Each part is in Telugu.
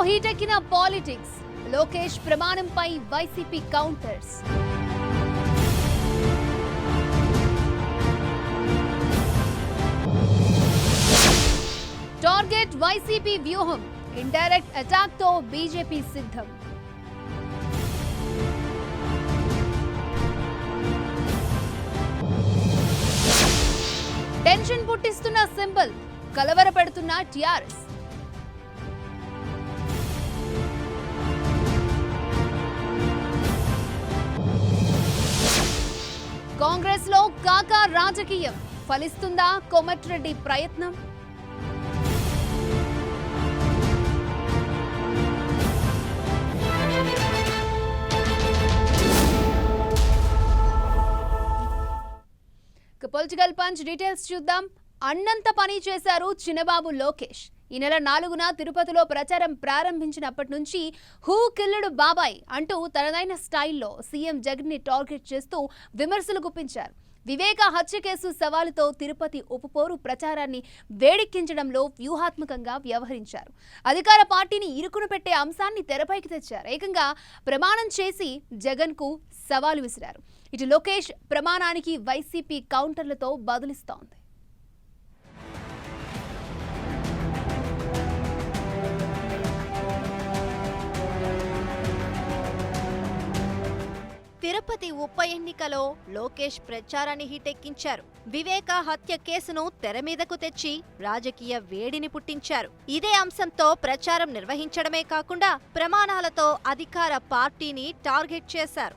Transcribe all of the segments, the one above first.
హీటెక్కిన పాలిటిక్స్. లోకేష్ ప్రమాణంపై వైసీపీ కౌంటర్స్. టార్గెట్ వైసీపీ వ్యూహం. ఇండైరెక్ట్ అటాక్ తో బీజేపీ సిద్ధం. టెన్షన్ పుట్టిస్తున్న సింబల్. కలవరపెడుతున్న టీఆర్ఎస్. కాంగ్రెస్ లో కాకా రాజకీయం. ఫలిస్తుందా కోమటిరెడ్డి ప్రయత్నం? పొలిటికల్ పంచ్ డీటెయిల్స్ చూద్దాం. అన్నంత పని చేశారు చిన్నబాబు లోకేష్. ఈ నెల 4న తిరుపతిలో ప్రచారం ప్రారంభించినప్పటి నుంచి హూ కిల్లుడు బాబాయ్ అంటూ తనదైన స్టైల్లో సీఎం జగన్ ని టార్గెట్ చేస్తూ విమర్శలు గుప్పించారు. వివేక హత్య కేసు సవాలుతో తిరుపతి ఉపపోరు ప్రచారాన్ని వేడెక్కించడంలో వ్యూహాత్మకంగా వ్యవహరించారు. అధికార పార్టీని ఇరుకును పెట్టే అంశాన్ని తెరపైకి తెచ్చారు. ఏకంగా ప్రమాణం చేసి జగన్ కు సవాలు విసిరారు. ఇటు లోకేష్ ప్రమాణానికి వైసీపీ కౌంటర్లతో బదులిస్తోంది. తిరుపతి ఉప ఎన్నికలో లోకేష్ ప్రచారాన్ని హీటెక్కించారు. వివేక హత్య కేసును తెరమీదకు తెచ్చి రాజకీయ వేడిని పుట్టించారు. ఇదే అంశంతో ప్రచారం నిర్వహించడమే కాకుండా ప్రమాణాలతో అధికార పార్టీని టార్గెట్ చేశారు.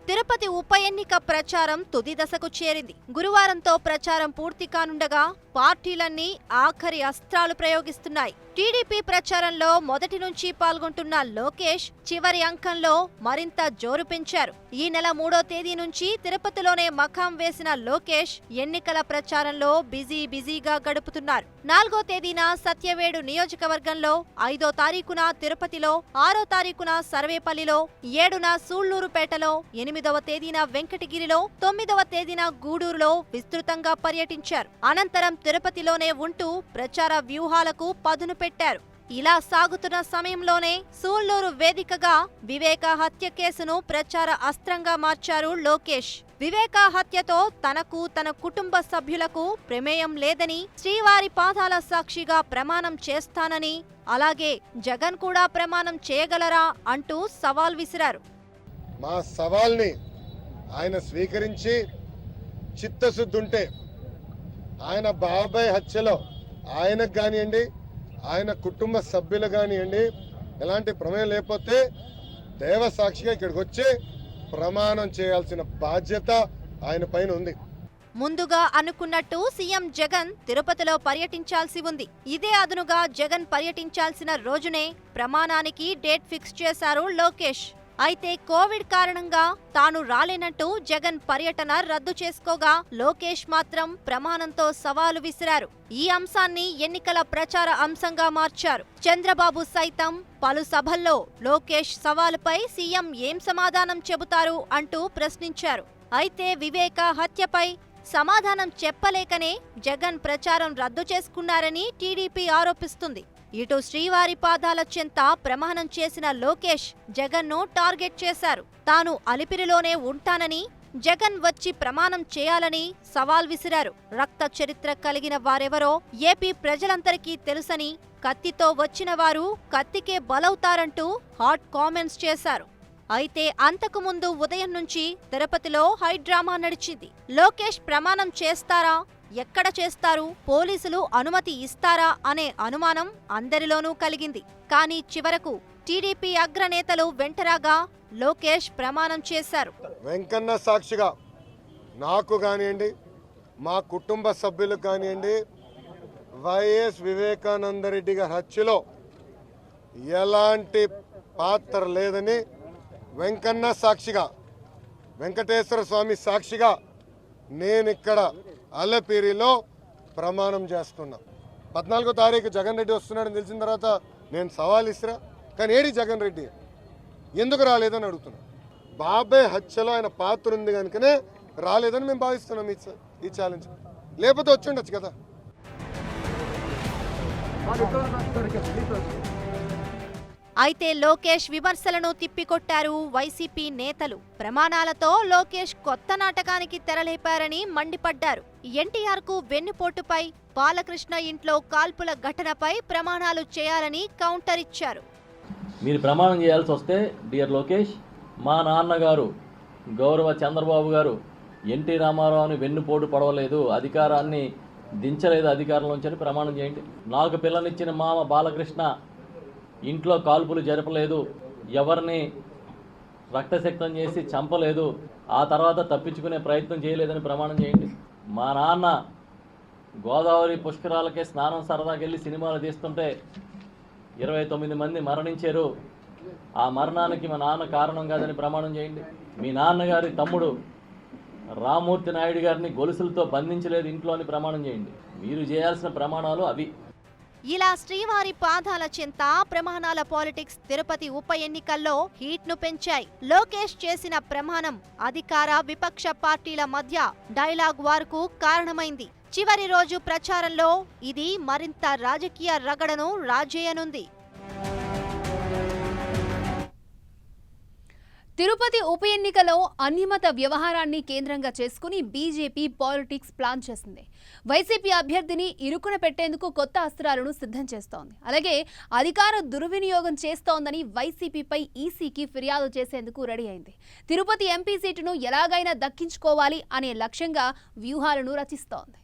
తిరుపతి ఉప ఎన్నిక ప్రచారం తుది దశకు చేరింది. గురువారంతో ప్రచారం పూర్తి కానుండగా పార్టీలన్నీ ఆఖరి అస్త్రాలు ప్రయోగిస్తున్నాయి. టీడీపీ ప్రచారంలో మొదటి నుంచి పాల్గొంటున్న లోకేష్ చివరి అంకంలో మరింత జోరు పెంచారు. ఈ నెల 3వ తేదీ నుంచి తిరుపతిలోనే మకాం వేసిన లోకేష్ ఎన్నికల ప్రచారంలో బిజీగా గడుపుతున్నారు. 4వ తేదీన సత్యవేడు నియోజకవర్గంలో, 5వ తారీఖున తిరుపతిలో, 6వ తారీఖున సర్వేపల్లిలో, 7న సూళ్లూరుపేటలో, 8వ తేదీన వెంకటగిరిలో, 9వ తేదీన గూడూరులో విస్తృతంగా పర్యటించారు. అనంతరం తిరుపతిలోనే ఉంటూ ప్రచార వ్యూహాలకు పదును పెట్టారు. ఇలా సాగుతున్న సమయంలోనే సూళ్లూరు వేదికగా వివేక హత్య కేసును ప్రచార అస్త్రంగా మార్చారు లోకేష్. వివేక హత్యతో తనకు, తన కుటుంబ సభ్యులకు ప్రమేయం లేదని, శ్రీవారి పాదాల సాక్షిగా ప్రమాణం చేస్తానని, అలాగే జగన్ కూడా ప్రమాణం చేయగలరా అంటూ సవాల్ విసిరారు. మా సవాల్ని ఆయన స్వీకరించి చిత్తశుద్ధుంటే ఆయన బాబాయ్ హత్యలో ఆయనకు కానివ్వండి, ఆయన కుటుంబ సభ్యులు కానివ్వండి, ఎలాంటి ప్రమేయం లేకపోతే దేవసాక్షిగా ఇక్కడికి వచ్చి ప్రమాణం చేయాల్సిన బాధ్యత ఆయన పైన ఉంది. ముందుగా అనుకున్నట్టు సీఎం జగన్ తిరుపతిలో పర్యటించాల్సి ఉంది. ఇదే అదునుగా జగన్ పర్యటించాల్సిన రోజునే ప్రమాణానికి డేట్ ఫిక్స్ చేశారు లోకేష్. అయితే కోవిడ్ కారణంగా తాను రాలేనంటూ జగన్ పర్యటన రద్దు చేసుకోగా లోకేష్ మాత్రం ప్రమాణంతో సవాలు విసిరారు. ఈ అంశాన్ని ఎన్నికల ప్రచార అంశంగా మార్చారు. చంద్రబాబు సైతం పలు సభల్లో లోకేష్ సవాలుపై సీఎం ఏం సమాధానం చెబుతారు అంటూ ప్రశ్నించారు. అయితే వివేక హత్యపై సమాధానం చెప్పలేకనే జగన్ ప్రచారం రద్దు చేసుకున్నారని టీడీపీ ఆరోపిస్తుంది. ఇటు శ్రీవారి పాదాల చెంత ప్రమాణం చేసిన లోకేష్ జగన్ను టార్గెట్ చేశారు. తాను అలిపిరిలోనే ఉంటానని, జగన్ వచ్చి ప్రమాణం చేయాలని సవాల్ విసిరారు. రక్త చరిత్ర కలిగిన వారెవరో ఏపీ ప్రజలందరికీ తెలుసని, కత్తితో వచ్చిన వారు కత్తికే బలవుతారంటూ హాట్ కామెంట్స్ చేశారు. అయితే అంతకుముందు ఉదయం నుంచి తిరుపతిలో హై డ్రామా నడిచింది. లోకేష్ ప్రమాణం చేస్తారా, ఎక్కడ చేస్తారు, పోలీసులు అనుమతి ఇస్తారా అనే అనుమానం అందరిలోనూ కలిగింది. కానీ చివరకు టీడీపీ అగ్రనేతలు వెంటరాగా లోకేష్ ప్రమాణం చేశారు. వెంకన్న సాక్షిగా నాకు కానివ్వండి, మా కుటుంబ సభ్యులకు కానివ్వండి, వైఎస్ వివేకానందరెడ్డి గారి హత్యలో ఎలాంటి పాత్ర లేదని వెంకన్న సాక్షిగా, వెంకటేశ్వర స్వామి సాక్షిగా నేను ఇక్కడ అల్లపేరిలో ప్రమాణం చేస్తున్నా. 14వ తారీఖు జగన్ రెడ్డి వస్తున్నాడని తెలిసిన తర్వాత నేను సవాల్ ఇస్తున్నా. కానీ ఏడి జగన్ రెడ్డి ఎందుకు రాలేదని అడుగుతున్నా. బాబాయ్ హత్యలో ఆయన పాత్ర ఉంది కనుకనే రాలేదని మేము భావిస్తున్నాం. ఈ ఛాలెంజ్. లేకపోతే వచ్చి ఉండొచ్చు కదా. అయితే లోకేష్ విమర్శలను తిప్పికొట్టారు వైసీపీ నేతలు. ప్రమాణాలతో లోకేష్ కొత్త నాటకానికి తెరలేపారని మండిపడ్డారు. ఎన్టీఆర్ కు వెన్నుపోటుపై, బాలకృష్ణ ఇంట్లో కాల్పుల ఘటనపై ప్రమాణాలు చేయాలని కౌంటర్ ఇచ్చారు. మీరు ప్రమాణం చేయాల్సి వస్తే డియర్ లోకేష్, మా నాన్నగారు గౌరవ చంద్రబాబు గారు ఎన్టీ రామారావుని వెన్నుపోటు పడవలేదు, అధికారాన్ని దించలేదు అధికారంలోంచి ప్రమాణం చేయండి. నాకు పిల్లనిచ్చిన మామ బాలకృష్ణ ఇంట్లో కాల్పులు జరపలేదు, ఎవరిని రక్తశక్తం చేసి చంపలేదు, ఆ తర్వాత తప్పించుకునే ప్రయత్నం చేయలేదని ప్రమాణం చేయండి. మా నాన్న గోదావరి పుష్కరాలకే స్నానం సరదాకెళ్ళి సినిమాలు తీస్తుంటే 29 మంది మరణించారు, ఆ మరణానికి మా నాన్న కారణం కాదని ప్రమాణం చేయండి. మీ నాన్నగారి తమ్ముడు రామ్మూర్తి నాయుడు గారిని గొలుసులతో బంధించలేదు ఇంట్లో అని ప్రమాణం చేయండి. మీరు చేయాల్సిన ప్రమాణాలు అవి. ఇలా శ్రీవారి పాదాల చెంత ప్రమాణాల పాలిటిక్స్ తిరుపతి ఉప ఎన్నికల్లో హీట్ను పెంచాయి. లోకేష్ చేసిన ప్రమాణం అధికార విపక్ష పార్టీల మధ్య డైలాగ్ వార్కు కారణమైంది. చివరి రోజు ప్రచారంలో ఇది మరింత రాజకీయ రగడను రాజేయనుంది. తిరుపతి ఉప ఎన్నికలో అన్యమత వ్యవహారాన్ని కేంద్రంగా చేసుకుని బీజేపీ పాలిటిక్స్ ప్లాన్ చేసింది. వైసీపీ అభ్యర్థిని ఇరుకున పెట్టేందుకు కొత్త అస్త్రాలను సిద్ధం చేస్తోంది. అలాగే అధికార దుర్వినియోగం చేస్తోందని వైసీపీపై ఈసీకి ఫిర్యాదు చేసేందుకు రెడీ అయింది. తిరుపతి ఎంపీ సీటును ఎలాగైనా దక్కించుకోవాలి అనే లక్ష్యంగా వ్యూహాలను రచిస్తోంది.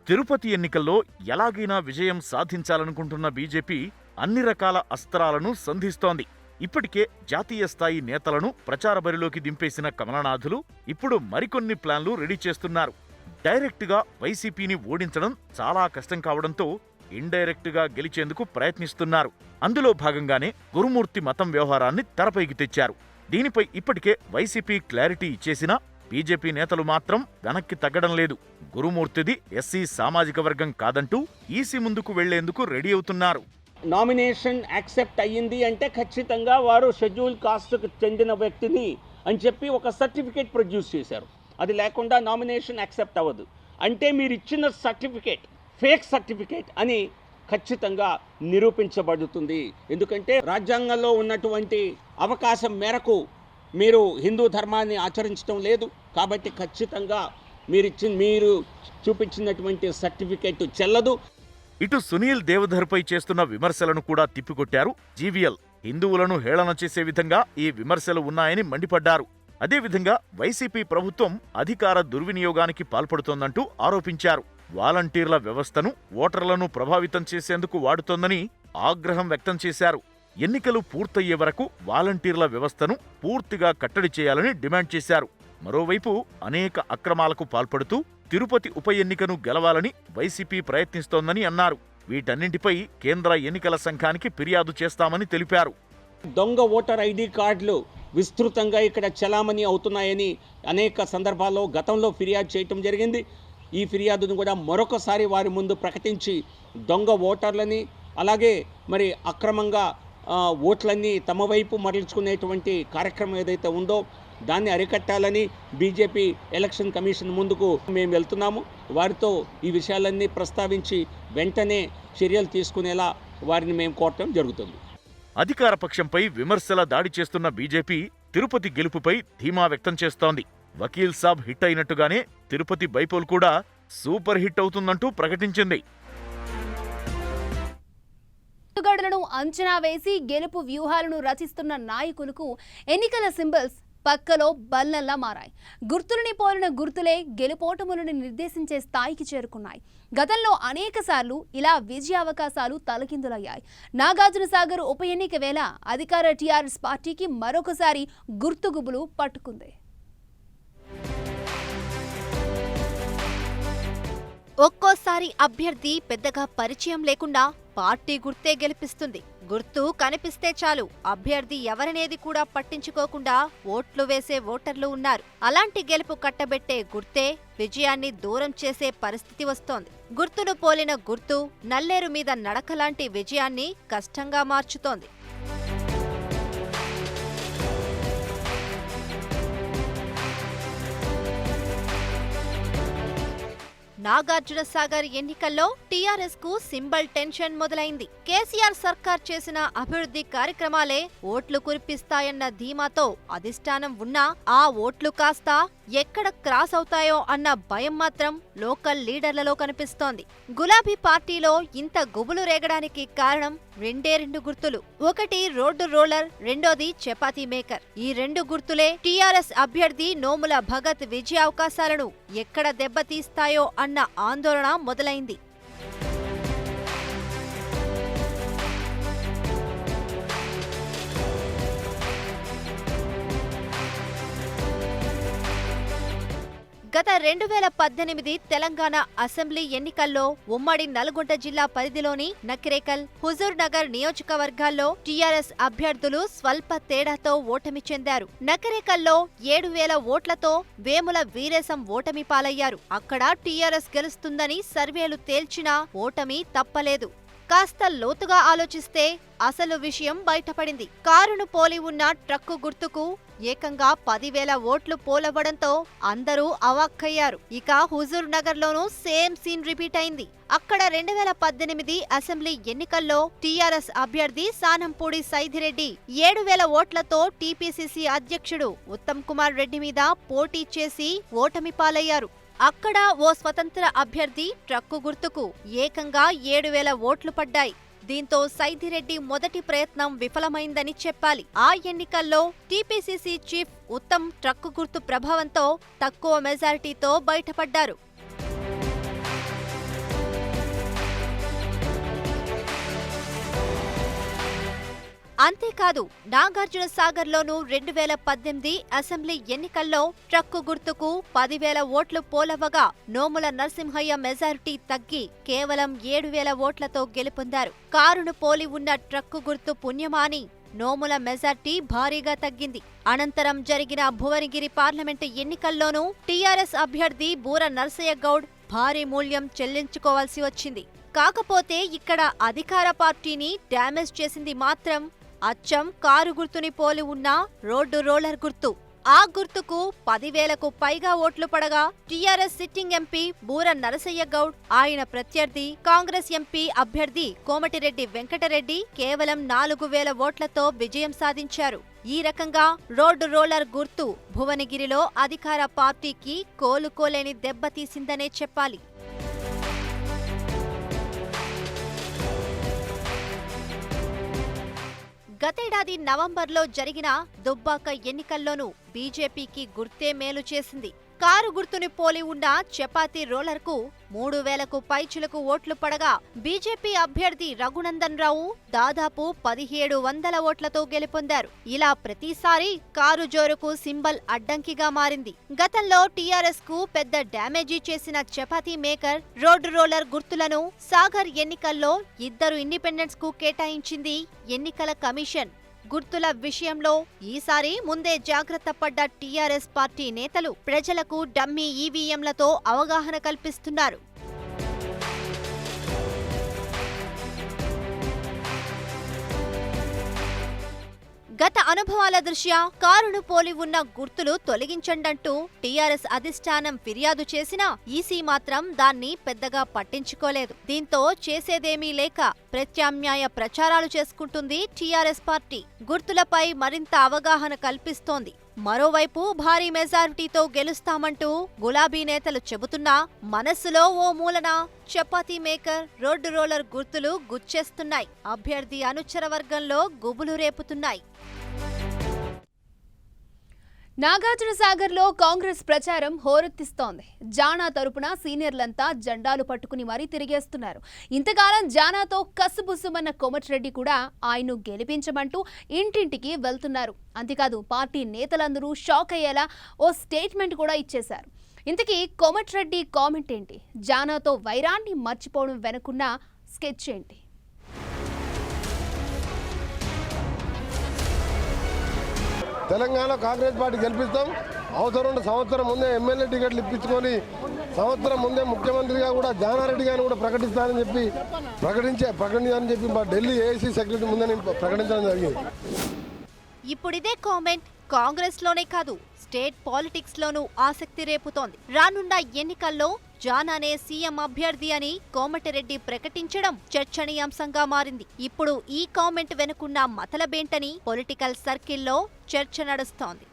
తిరుపతి ఎన్నికల్లో ఎలాగైనా విజయం సాధించాలనుకుంటున్న బీజేపీ అన్ని రకాల అస్త్రాలను సంధిస్తోంది. ఇప్పటికే జాతీయ స్థాయి నేతలను ప్రచార బరిలోకి దింపేసిన కమలనాథులు ఇప్పుడు మరికొన్ని ప్లాన్లు రెడీ చేస్తున్నారు. డైరెక్టుగా వైసీపీని ఓడించడం చాలా కష్టం కావడంతో ఇండైరెక్టుగా గెలిచేందుకు ప్రయత్నిస్తున్నారు. అందులో భాగంగానే గురుమూర్తి మతం వ్యవహారాన్ని తెరపైకి తెచ్చారు. దీనిపై ఇప్పటికే వైసీపీ క్లారిటీ ఇచ్చేసినా బీజేపీ నేతలు మాత్రం వెనక్కి తగ్గడం లేదు. గురుమూర్తిది ఎస్సీ సామాజిక వర్గం కాదంటూ ఈసీ ముందుకు వెళ్లేందుకు రెడీ అవుతున్నారు. నామినేషన్ యాక్సెప్ట్ అయ్యింది అంటే ఖచ్చితంగా వారు షెడ్యూల్ కాస్ట్కు చెందిన వ్యక్తిని అని చెప్పి ఒక సర్టిఫికేట్ ప్రొడ్యూస్ చేశారు. అది లేకుండా నామినేషన్ యాక్సెప్ట్ అవ్వదు. అంటే మీరు ఇచ్చిన సర్టిఫికేట్ ఫేక్ సర్టిఫికేట్ అని ఖచ్చితంగా నిరూపించబడుతుంది. ఎందుకంటే రాజ్యాంగంలో ఉన్నటువంటి అవకాశం మేరకు మీరు హిందూ ధర్మాన్ని ఆచరించడం లేదు కాబట్టి ఖచ్చితంగా మీరు చూపించినటువంటి సర్టిఫికేట్ చెల్లదు. ఇటు సునీల్ దేవధర్పై చేస్తున్న విమర్శలను కూడా తిప్పికొట్టారు జీవీఎల్. హిందువులను హేళన చేసే విధంగా ఈ విమర్శలు ఉన్నాయని మండిపడ్డారు. అదేవిధంగా వైసీపీ ప్రభుత్వం అధికార దుర్వినియోగానికి పాల్పడుతోందంటూ ఆరోపించారు. వాలంటీర్ల వ్యవస్థను ఓటర్లను ప్రభావితం చేసేందుకు వాడుతోందని ఆగ్రహం వ్యక్తం చేశారు. ఎన్నికలు పూర్తయ్యే వరకు వాలంటీర్ల వ్యవస్థను పూర్తిగా కట్టడి చేయాలని డిమాండ్ చేశారు. మరోవైపు అనేక అక్రమాలకు పాల్పడుతూ తిరుపతి ఉప ఎన్నికను గెలవాలని వైసీపీ ప్రయత్నిస్తోందని అన్నారు. వీటన్నింటిపై కేంద్ర ఎన్నికల సంఘానికి ఫిర్యాదు చేస్తామని తెలిపారు. దొంగ ఓటర్ ఐడి కార్డులు విస్తృతంగా ఇక్కడ చలామణి అవుతున్నాయని అనేక సందర్భాల్లో గతంలో ఫిర్యాదు చేయటం జరిగింది. ఈ ఫిర్యాదును కూడా మరొకసారి వారి ముందు ప్రకటించి దొంగ ఓటర్లని అలాగే మరి అక్రమంగా ఓట్లన్నీ తమ వైపు మరల్చుకునేటువంటి కార్యక్రమం ఏదైతే ఉందో దాన్ని అరికట్టాలని బీజేపీ ఎలక్షన్ కమిషన్ ముందుకు మేము వెళ్తున్నాము. వారితో ఈ విషయాలన్నీ ప్రస్తావించి వెంటనే చర్యలు తీసుకునేలా వారిని మేము కోరటం జరుగుతుంది. అధికార పక్షంపై విమర్శల దాడి చేస్తున్న బీజేపీ తిరుపతి గెలుపుపై ధీమా వ్యక్తం చేస్తోంది. వకీల్ సాబ్ హిట్ అయినట్టుగానే తిరుపతి బైపోల్ కూడా సూపర్ హిట్ అవుతుందంటూ ప్రకటించింది. ఎత్తుగడలను అంచనా వేసి గెలుపు వ్యూహాలను రచిస్తున్న నాయకులకు ఎన్నికల సింబల్స్ పక్కలో బల్లల్లా మారాయి. గుర్తులని పోలిన గుర్తులే గెలుపోటములను నిర్దేశించే స్థాయికి చేరుకున్నాయి. గతంలో అనేకసార్లు ఇలా విజయ అవకాశాలు తలకిందులయ్యాయి. నాగార్జునసాగర్ ఉప ఎన్నిక వేళ అధికార టీఆర్ఎస్ పార్టీకి మరొకసారి గుర్తుగుబులు పట్టుకుంది. ఒక్కోసారి అభ్యర్థి పెద్దగా పరిచయం లేకుండా పార్టీ గుర్తే గెలిపిస్తుంది. గుర్తు కనిపిస్తే చాలు అభ్యర్థి ఎవరనేది కూడా పట్టించుకోకుండా ఓట్లు వేసే ఓటర్లు ఉన్నారు. అలాంటి గెలుపు కట్టబెట్టే గుర్తే విజయాన్ని దూరం చేసే పరిస్థితి వస్తోంది. గుర్తును పోలిన గుర్తు నల్లేరు మీద నడకలాంటి విజయాన్ని కష్టంగా మార్చుతోంది. నాగార్జున సాగర్ ఎన్నికల్లో టీఆర్ఎస్ కు సింబల్ టెన్షన్ మొదలైంది. కేసీఆర్ సర్కార్ చేసిన అభివృద్ధి కార్యక్రమాలే ఓట్లు కురిపిస్తాయన్న ధీమాతో అధిష్టానం ఉన్నా ఆ ఓట్లు కాస్త ఎక్కడ క్రాస్ అవుతాయో అన్న భయం మాత్రం లోకల్ లీడర్లలో కనిపిస్తోంది. గులాబీ పార్టీలో ఇంత గుబులు రేగడానికి కారణం రెండు గుర్తులు. ఒకటి రోడ్డు రోలర్, రెండోది చపాతీ మేకర్. ఈ రెండు గుర్తులే టీఆర్ఎస్ అభ్యర్థి నోముల భగత్ విజయ అవకాశాలను ఎక్కడ దెబ్బతీస్తాయో అన్న ఆందోళన మొదలైంది. గత 2018 తెలంగాణ అసెంబ్లీ ఎన్నికల్లో ఉమ్మడి నల్గొండ జిల్లా పరిధిలోని నకిరేకల్, హుజూర్ నగర్ నియోజకవర్గాల్లో టీఆర్ఎస్ అభ్యర్థులు స్వల్ప తేడాతో ఓటమి చెందారు. నకిరేకల్లో 7,000 ఓట్లతో వేముల వీరేశం ఓటమి పాలయ్యారు. అక్కడ టీఆర్ఎస్ గెలుస్తుందని సర్వేలు తేల్చినా ఓటమి తప్పలేదు. కాస్త లోతుగా ఆలోచిస్తే అసలు విషయం బయటపడింది. కారును పోలి ఉన్న ట్రక్కు గుర్తుకు ఏకంగా 10,000 ఓట్లు పోలవ్వడంతో అందరూ అవాక్కయ్యారు. ఇక హుజూర్ నగర్ లోనూ సేమ్ సీన్ రిపీట్ అయింది. అక్కడ 2018 అసెంబ్లీ ఎన్నికల్లో టీఆర్ఎస్ అభ్యర్థి సానంపూడి సైదిరెడ్డి 7,000 ఓట్లతో టీపీసీసీ అధ్యక్షుడు ఉత్తమ్ కుమార్ రెడ్డి మీద పోటీ చేసి ఓటమి పాలయ్యారు. అక్కడ ఓ స్వతంత్ర అభ్యర్థి ట్రక్కు గుర్తుకు ఏకంగా 7,000 ఓట్లు పడ్డాయి. దీంతో సైదిరెడ్డి మొదటి ప్రయత్నం విఫలమైందని చెప్పాలి. ఆ ఎన్నికల్లో టీపీసీసీ చీఫ్ ఉత్తమ్ ట్రక్కు గుర్తు ప్రభావంతో తక్కువ మెజారిటీతో బయటపడ్డారు. అంతేకాదు, నాగార్జున సాగర్లోనూ 2018 అసెంబ్లీ ఎన్నికల్లో ట్రక్కు గుర్తుకు 10,000 ఓట్లు పోలవ్వగా నోముల నరసింహయ్య మెజారిటీ తగ్గి కేవలం 7,000 ఓట్లతో గెలుపొందారు. కారును పోలి ఉన్న ట్రక్కు గుర్తు పుణ్యమాని నోముల మెజార్టీ భారీగా తగ్గింది. అనంతరం జరిగిన భువనగిరి పార్లమెంటు ఎన్నికల్లోనూ టీఆర్ఎస్ అభ్యర్థి బూర నరసయ్య గౌడ్ భారీ మూల్యం చెల్లించుకోవాల్సి వచ్చింది. కాకపోతే ఇక్కడ అధికార పార్టీని డ్యామేజ్ చేసింది మాత్రం అచ్చం కారు గుర్తుని పోలి ఉన్న రోడ్డు రోలర్ గుర్తు. ఆ గుర్తుకు 10,000కు పైగా ఓట్లు పడగా టీఆర్ఎస్ సిట్టింగ్ ఎంపీ బూర నరసయ్య గౌడ్, ఆయన ప్రత్యర్థి కాంగ్రెస్ ఎంపీ అభ్యర్థి కోమటిరెడ్డి వెంకటరెడ్డి కేవలం 4,000 ఓట్లతో విజయం సాధించారు. ఈ రకంగా రోడ్డు రోలర్ గుర్తు భువనగిరిలో అధికార పార్టీకి కోలుకోలేని దెబ్బతీసిందనే చెప్పాలి. గతేడాది నవంబర్లో జరిగిన దుబ్బాక ఎన్నికల్లోనూ బీజేపీకి గుర్తే మేలు చేసింది. కారు గుర్తుని పోలి ఉన్న చపాతీ రోలర్కు 3,000కు పైచిలకు ఓట్లు పడగా బీజేపీ అభ్యర్థి రఘునందన్ రావు దాదాపు 1,700 ఓట్లతో గెలుపొందారు. ఇలా ప్రతిసారి కారు జోరుకు సింబల్ అడ్డంకిగా మారింది. గతంలో టీఆర్ఎస్ కు పెద్ద డ్యామేజీ చేసిన చపాతీ మేకర్, రోడ్డు రోలర్ గుర్తులను సాగర్ ఎన్నికల్లో 2 ఇండిపెండెంట్స్ కు కేటాయించింది ఎన్నికల కమిషన్. గుర్తుల విషయంలో ఈసారి ముందే జాగ్రత్త పడ్డ టీఆర్ఎస్ పార్టీ నేతలు ప్రజలకు డమ్మీ ఈవీఎంలతో అవగాహన కల్పిస్తున్నారు. గత అనుభవాల దృష్ట్యా కారును పోలి ఉన్న గుర్తులు తొలగించండంటూ టీఆర్ఎస్ అధిష్టానం ఫిర్యాదు చేసినా ఈసీ మాత్రం దాన్ని పెద్దగా పట్టించుకోలేదు. దీంతో చేసేదేమీ లేక ప్రత్యామ్నాయ ప్రచారాలు చేసుకుంటుంది టీఆర్ఎస్ పార్టీ. గుర్తులపై మరింత అవగాహన కల్పిస్తోంది. మరోవైపు భారీ మెజారిటీతో గెలుస్తామంటూ గులాబీ నేతలు చెబుతున్నా మనస్సులో ఓ మూలన చపాతీ మేకర్, రోడ్డు రోలర్ గుర్తులు గుచ్చేస్తున్నాయి. అభ్యర్థి అనుచర వర్గంలో గుబులు రేపుతున్నాయి. నాగార్జున సాగర్లో కాంగ్రెస్ ప్రచారం హోరెత్తిస్తోంది. జానా తరపున సీనియర్లంతా జెండాలు పట్టుకుని మరీ తిరిగేస్తున్నారు. ఇంతకాలం జానాతో కసుబుసుమన్న కోమటిరెడ్డి కూడా ఆయన్ను గెలిపించమంటూ ఇంటింటికి వెళ్తున్నారు. అంతేకాదు పార్టీ నేతలందరూ షాక్ అయ్యేలా ఓ స్టేట్మెంట్ కూడా ఇచ్చేశారు. ఇంతకీ కోమటిరెడ్డి కామెంట్ ఏంటి? జానాతో వైరాన్ని మర్చిపోవడం వెనుకున్న స్కెచ్ ఏంటి? తెలంగాణ కాంగ్రెస్ పార్టీ గెలిపిస్తాం. అవసరం సంవత్సరం ముందే ఎమ్మెల్యే టికెట్లు ఇప్పించుకొని సంవత్సరం ముందే ముఖ్యమంత్రిగా కూడా జానారెడ్డి గారిని కూడా ప్రకటిస్తానని చెప్పి ప్రకటించాలని చెప్పి మా ఢిల్లీ ఏఐసీ సెక్రటరీ ముందే నేను ప్రకటించడం జరిగింది. ఇప్పుడిదే కామెంట్ కాంగ్రెస్ లోనే కాదు స్టేట్ పాలిటిక్స్ లోనూ ఆసక్తి రేపుతోంది. రానున్న ఎన్నికల్లో జానానే సీఎం అభ్యర్థి అని కోమటిరెడ్డి ప్రకటించడం చర్చనీయాంశంగా మారింది. ఇప్పుడు ఈ కామెంట్ వెనుకున్న మతలబేంటని పొలిటికల్ సర్కిల్లో చర్చ నడుస్తోంది.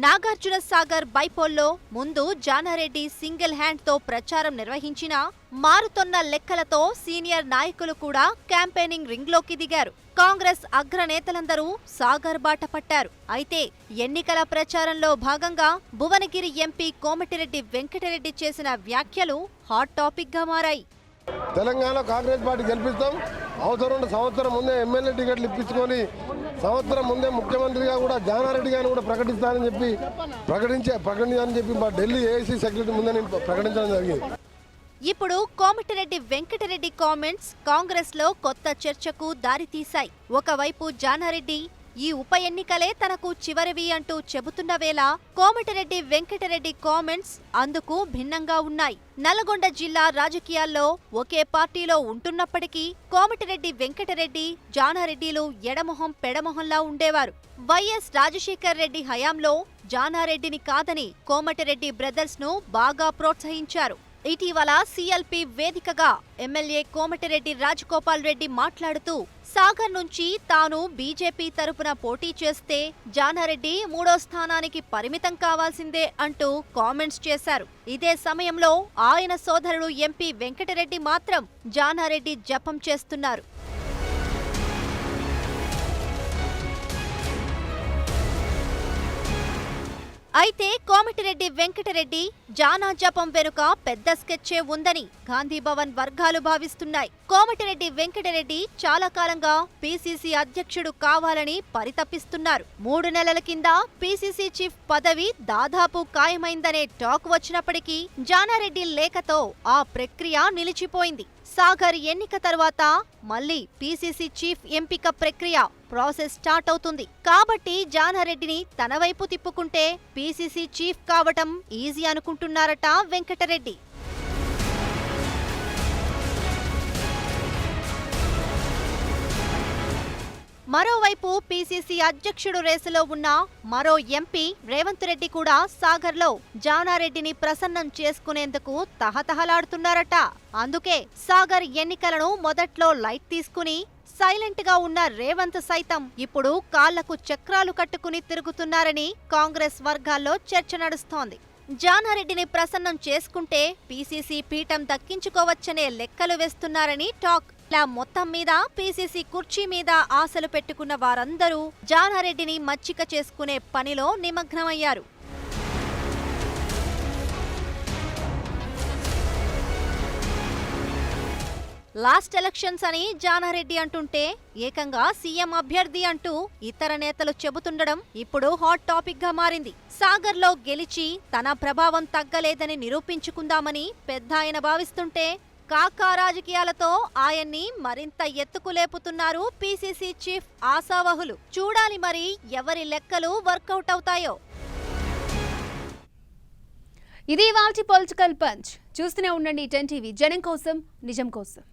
నాగార్జున సాగర్ బైపోల్లో ముందు జానారెడ్డి సింగిల్ హ్యాండ్తో ప్రచారం నిర్వహించినా మారుతోన్న లెక్కలతో సీనియర్ నాయకులు కూడా క్యాంపెయినింగ్ రింగ్లోకి దిగారు. కాంగ్రెస్ అగ్రనేతలందరూ సాగర్ బాట పట్టారు. అయితే ఎన్నికల ప్రచారంలో భాగంగా భువనగిరి ఎంపీ కోమటిరెడ్డి వెంకటరెడ్డి చేసిన వ్యాఖ్యలు హాట్ టాపిక్ గా మారాయి. తెలంగాణ కాంగ్రెస్ పార్టీ గెలిపిస్తాం, అవసరం సంవత్సరం ముందే ఎమ్మెల్యే టికెట్లు ఇప్పించుకొని సంవత్సరం ముందే ముఖ్యమంత్రిగా కూడా జానారెడ్డి గారిని కూడా ప్రకటిస్తానని చెప్పి ప్రకటించాలని చెప్పి మా ఢిల్లీ ఏఐసీ సెక్రటరీ ముందే నేను ప్రకటించడం జరిగింది. ఇప్పుడు కోమటిరెడ్డి వెంకటరెడ్డి కామెంట్స్ కాంగ్రెస్ లో కొత్త చర్చకు దారితీశాయి. ఒకవైపు జానారెడ్డి ఈ ఉప ఎన్నికలే తనకు చివరివి అంటూ చెబుతున్న వేళ కోమటిరెడ్డి వెంకటరెడ్డి కామెంట్స్ అందుకు భిన్నంగా ఉన్నాయి. నల్గొండ జిల్లా రాజకీయాల్లో ఒకే పార్టీలో ఉంటున్నప్పటికీ కోమటిరెడ్డి వెంకటరెడ్డి జానారెడ్డిలు ఎడమొహం పెడమొహంలా ఉండేవారు. వైఎస్ రాజశేఖర్ రెడ్డి హయాంలో జానారెడ్డిని కాదని కోమటిరెడ్డి బ్రదర్స్ ను బాగా ప్రోత్సహించారు. ఇటీవల సీఎల్పీ వేదికగా ఎమ్మెల్యే కోమటిరెడ్డి రాజగోపాల్ రెడ్డి మాట్లాడుతూ సాగర్ నుంచి తాను బీజేపీ తరపున పోటీ చేస్తే జానారెడ్డి 3వ స్థానానికి పరిమితం కావాల్సిందే అంటూ కామెంట్స్ చేశారు. ఇదే సమయంలో ఆయన సోదరుడు ఎంపీ వెంకటరెడ్డి మాత్రం జానారెడ్డి జపం చేస్తున్నారు. అయితే కోమటిరెడ్డి వెంకటరెడ్డి జానా జపం వెనుక పెద్ద స్కెచ్చే ఉందని గాంధీభవన్ వర్గాలు భావిస్తున్నాయి. కోమటిరెడ్డి వెంకటరెడ్డి చాలా కాలంగా పీసీసీ అధ్యక్షుడు కావాలని పరితపిస్తున్నారు. 3 నెలల కింద పీసీసీ చీఫ్ పదవి దాదాపు ఖాయమైందనే టాక్ వచ్చినప్పటికీ జానారెడ్డి లేఖతో ఆ ప్రక్రియ నిలిచిపోయింది. సాగర్ ఎన్నిక తర్వాత మళ్లీ పీసీసీ చీఫ్ ఎంపిక ప్రక్రియ ప్రాసెస్ స్టార్ట్ అవుతుంది. కాబట్టి జానారెడ్డిని తన వైపు తిప్పుకుంటే పీసీసీ చీఫ్ కావటం ఈజీ అనుకుంటున్నారట వెంకటరెడ్డి. మరోవైపు పీసీసీ అధ్యక్షుడు రేసులో ఉన్న మరో ఎంపీ రేవంత్ రెడ్డి కూడా సాగర్లో జానారెడ్డిని ప్రసన్నం చేసుకునేందుకు తహతహలాడుతున్నారట. అందుకే సాగర్ ఎన్నికలను మొదట్లో లైట్ తీసుకుని సైలెంట్ గా ఉన్న రేవంత్ సైతం ఇప్పుడు కాళ్లకు చక్రాలు కట్టుకుని తిరుగుతున్నారని కాంగ్రెస్ వర్గాల్లో చర్చ నడుస్తోంది. జానారెడ్డిని ప్రసన్నం చేసుకుంటే పీసీసీ పీఠం దక్కించుకోవచ్చనే లెక్కలు వేస్తున్నారని టాక్. మొత్తం మీద పీసీసీ కుర్చీ మీద ఆశలు పెట్టుకున్న వారందరూ జానారెడ్డిని మచ్చిక చేసుకునే పనిలో నిమగ్నమయ్యారు. లాస్ట్ ఎలక్షన్స్ అని జానారెడ్డి అంటుంటే ఏకంగా సీఎం అభ్యర్థి అంటూ ఇతర నేతలు చెబుతుండడం ఇప్పుడు హాట్ టాపిక్ గా మారింది. సాగర్లో గెలిచి తన ప్రభావం తగ్గలేదని నిరూపించుకుందామని పెద్ద ఆయన భావిస్తుంటే కాకా రాజకీయాలతో ఆయన్ని మరింత ఎత్తుకులేపుతున్నారు పీసీసీ చీఫ్ ఆశావహులు. చూడాలి మరి ఎవరి లెక్కలు వర్కౌట్ అవుతాయో. ఇది ఇవాల్టి పొలిటికల్ పంచ్. చూస్తూనే ఉండండి 10 టీవీ, జనం కోసం నిజం కోసం.